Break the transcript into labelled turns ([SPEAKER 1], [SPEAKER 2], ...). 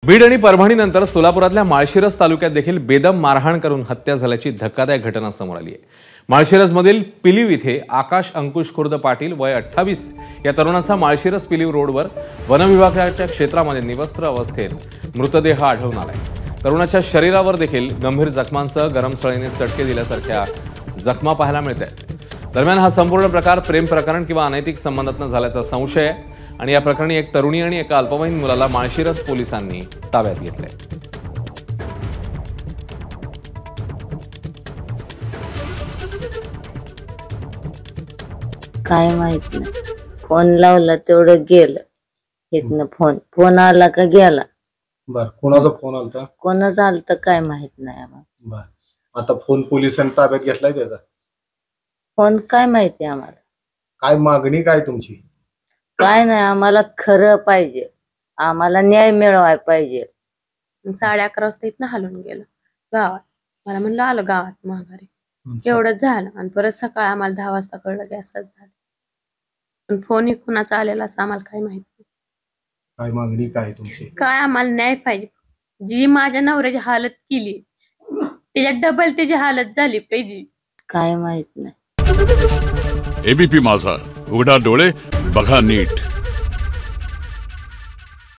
[SPEAKER 1] बीड आणि परभणीनंतर सोलापुरातल्या माळशिरस तालुक्यात देखील बेदम मारहाण करून हत्या झाल्याची धक्कादायक घटना समोर आली आहे। माळशिरसमधील पिलीव इथे आकाश अंकुश खुर्द पाटील वय 28 या तरुणाचा माळशिरस पिलीव रोडवर वनविभागाच्या क्षेत्रामध्ये निवस्त्र अवस्थेत मृतदेह आढळून आलाय। तरुणाच्या शरीरावर देखील गंभीर जखमांसह गरम सळीने चटके दिल्यासारख्या जखमा पाहायला मिळतात। दरम्यान हा संपूर्ण प्रकार प्रेम प्रकरण किंवा अनैतिक संबंधातून झाल्याचा संशय आहे आणि या प्रकरणी एक तरुणी आणि एका अल्पवयीन मुलाला माळशिरस पोलिसांनी ताब्यात घेतले।
[SPEAKER 2] काय माहित नाही, फोन लावला तेवढं गेलं इथनं। फोन आला का गेला।
[SPEAKER 3] बर, कोणाचा फोन आलता?
[SPEAKER 2] कोणाचा आलता काय माहित नाही आम्हाला।
[SPEAKER 3] बर, आता फोन पोलिसांनी ताब्यात घेतलाय त्याचा?
[SPEAKER 2] फोन काय माहिती आम्हाला।
[SPEAKER 3] काय मागणी काय तुमची?
[SPEAKER 2] काय नाही, आम्हाला खरं पाहिजे, आम्हाला न्याय मिळवाय पाहिजे।
[SPEAKER 4] 11:30 वाजता इथनं हलून गेलं गावात। मला म्हणलं आलं गावात माघारी, एवढंच झालं। आणि परत सकाळी आम्हाला 10 वाजता कळलं की असंच झालं। पण फोन कुणाचा आलेला असं आम्हाला काय माहिती।
[SPEAKER 3] काय मागणी काय तुमची?
[SPEAKER 4] काय आम्हाला न्याय पाहिजे। जी माझ्या नवऱ्याची हालत केली त्याच्या डबल त्याची हालत झाली पाहिजे।
[SPEAKER 2] काय माहित नाही।
[SPEAKER 5] एबीपी माझा, उघडा डोळे बघा नीट।